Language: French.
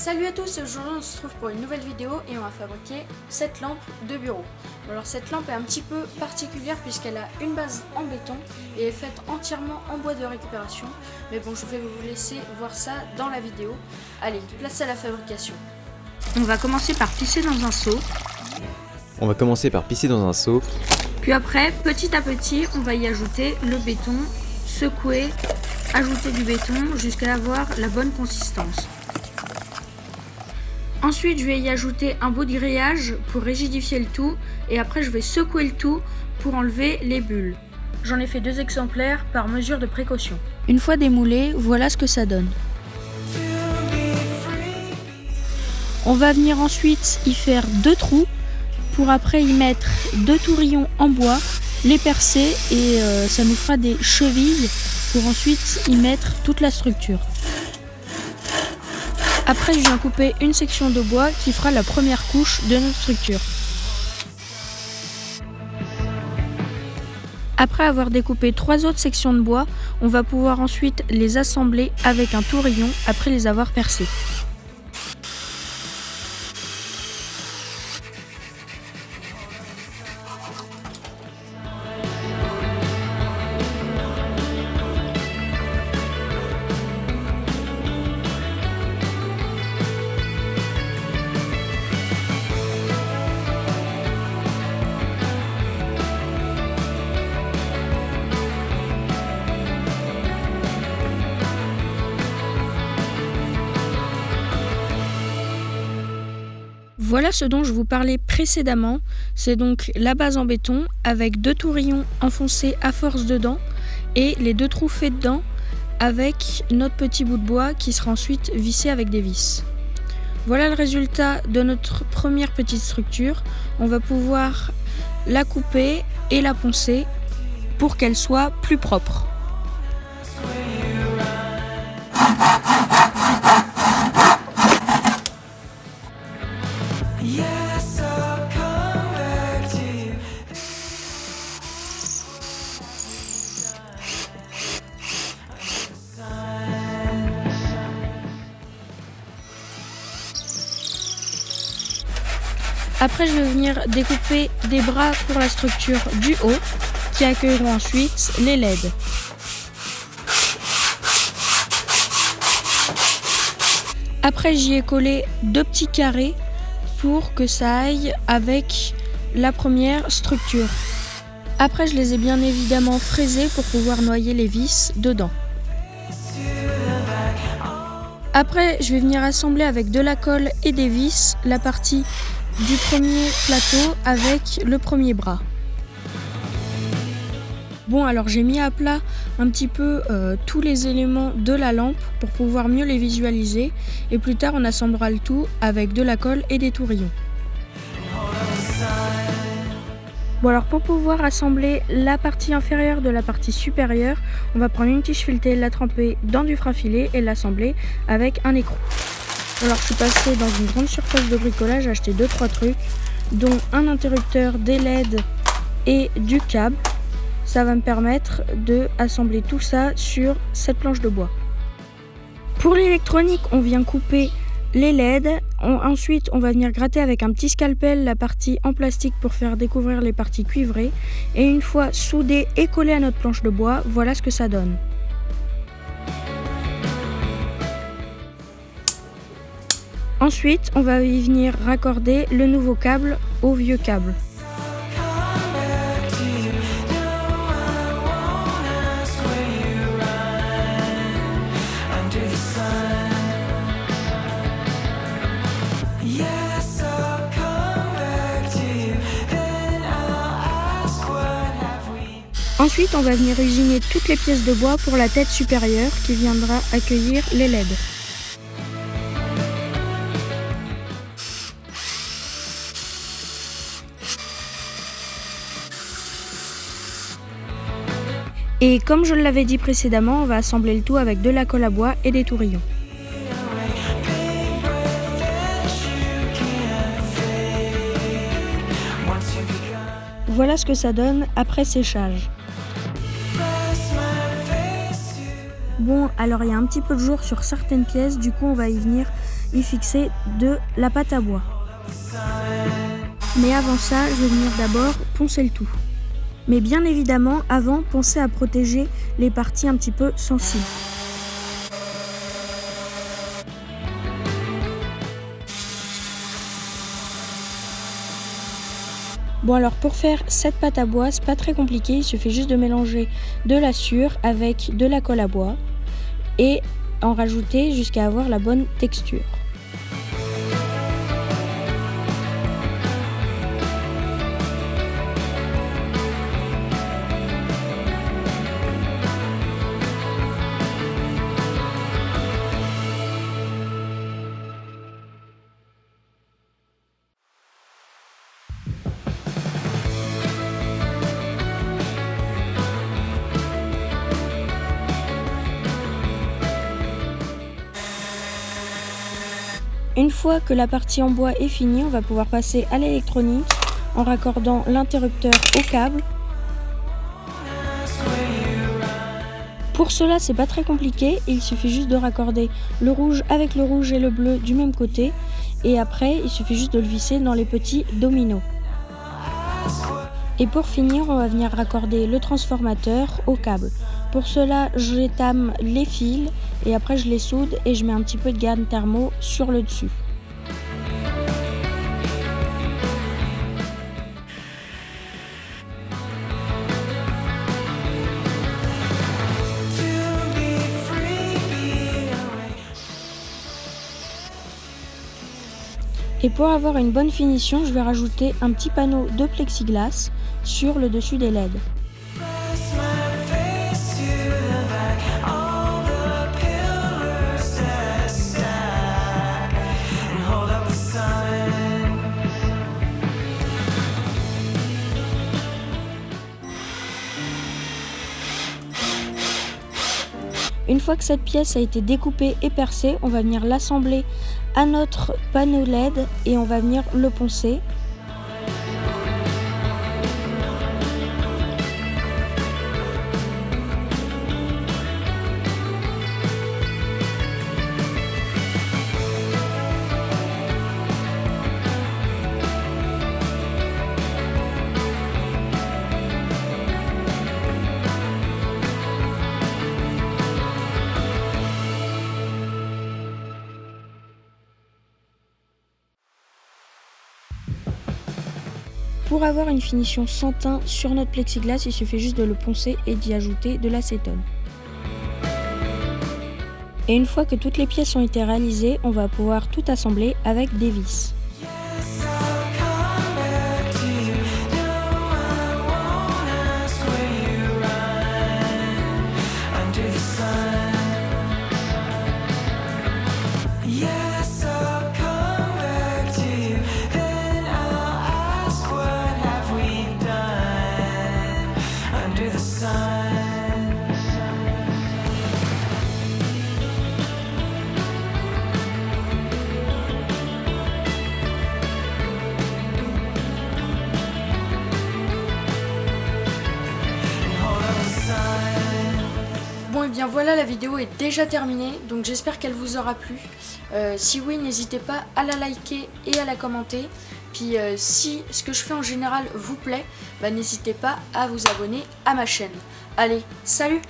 Salut à tous, aujourd'hui on se retrouve pour une nouvelle vidéo et on va fabriquer cette lampe de bureau. Alors cette lampe est un petit peu particulière puisqu'elle a une base en béton et est faite entièrement en bois de récupération. Mais bon, je vais vous laisser voir ça dans la vidéo. Allez, place à la fabrication. On va commencer par pisser dans un seau. Puis après, petit à petit, on va y ajouter le béton, secouer, ajouter du béton jusqu'à avoir la bonne consistance. Ensuite, je vais y ajouter un bout de grillage pour rigidifier le tout et après je vais secouer le tout pour enlever les bulles. J'en ai fait 2 exemplaires par mesure de précaution. Une fois démoulé, voilà ce que ça donne. On va venir ensuite y faire 2 trous pour après y mettre 2 tourillons en bois, les percer et ça nous fera des chevilles pour ensuite y mettre toute la structure. Après, je viens couper une section de bois qui fera la première couche de notre structure. Après avoir découpé 3 autres sections de bois, on va pouvoir ensuite les assembler avec un tourillon après les avoir percés. Voilà ce dont je vous parlais précédemment, c'est donc la base en béton avec 2 tourillons enfoncés à force dedans et les 2 trous faits dedans avec notre petit bout de bois qui sera ensuite vissé avec des vis. Voilà le résultat de notre première petite structure. On va pouvoir la couper et la poncer pour qu'elle soit plus propre. Après, je vais venir découper des bras pour la structure du haut qui accueilleront ensuite les LED. Après, j'y ai collé 2 petits carrés pour que ça aille avec la première structure. Après, je les ai bien évidemment fraisés pour pouvoir noyer les vis dedans. Après, je vais venir assembler avec de la colle et des vis la partie du premier plateau avec le premier bras. Bon, alors j'ai mis à plat un petit peu tous les éléments de la lampe pour pouvoir mieux les visualiser et plus tard on assemblera le tout avec de la colle et des tourillons. Bon, alors pour pouvoir assembler la partie inférieure de la partie supérieure, on va prendre une tige filetée, la tremper dans du frein filé et l'assembler avec un écrou. Alors je suis passée dans une grande surface de bricolage, j'ai acheté 2-3 trucs, dont un interrupteur, des LED et du câble. Ça va me permettre de assembler tout ça sur cette planche de bois. Pour l'électronique, on vient couper les LED. Ensuite, on va venir gratter avec un petit scalpel la partie en plastique pour faire découvrir les parties cuivrées. Et une fois soudé et collé à notre planche de bois, voilà ce que ça donne. Ensuite, on va y venir raccorder le nouveau câble au vieux câble. Ensuite, on va venir usiner toutes les pièces de bois pour la tête supérieure qui viendra accueillir les LED. Et comme je l'avais dit précédemment, on va assembler le tout avec de la colle à bois et des tourillons. Voilà ce que ça donne après séchage. Bon, alors il y a un petit peu de jour sur certaines pièces, du coup on va y venir y fixer de la pâte à bois. Mais avant ça, je vais venir d'abord poncer le tout. Mais bien évidemment, avant, pensez à protéger les parties un petit peu sensibles. Bon alors pour faire cette pâte à bois, c'est pas très compliqué, il suffit juste de mélanger de la sure avec de la colle à bois et en rajouter jusqu'à avoir la bonne texture. Une fois que la partie en bois est finie, on va pouvoir passer à l'électronique en raccordant l'interrupteur au câble. Pour cela, c'est pas très compliqué, il suffit juste de raccorder le rouge avec le rouge et le bleu du même côté et après, il suffit juste de le visser dans les petits dominos. Et pour finir, on va venir raccorder le transformateur au câble. Pour cela, j'étame les fils et après je les soude et je mets un petit peu de gamme thermo sur le dessus. Et pour avoir une bonne finition, je vais rajouter un petit panneau de plexiglas sur le dessus des LED. Une fois que cette pièce a été découpée et percée, on va venir l'assembler à notre panneau LED et on va venir le poncer. Pour avoir une finition sans teint sur notre plexiglas, il suffit juste de le poncer et d'y ajouter de l'acétone. Et une fois que toutes les pièces ont été réalisées, on va pouvoir tout assembler avec des vis. Bon et bien voilà, la vidéo est déjà terminée, donc j'espère qu'elle vous aura plu. Si oui, n'hésitez pas à la liker et à la commenter. Puis si ce que je fais en général vous plaît, n'hésitez pas à vous abonner à ma chaîne. Allez, salut!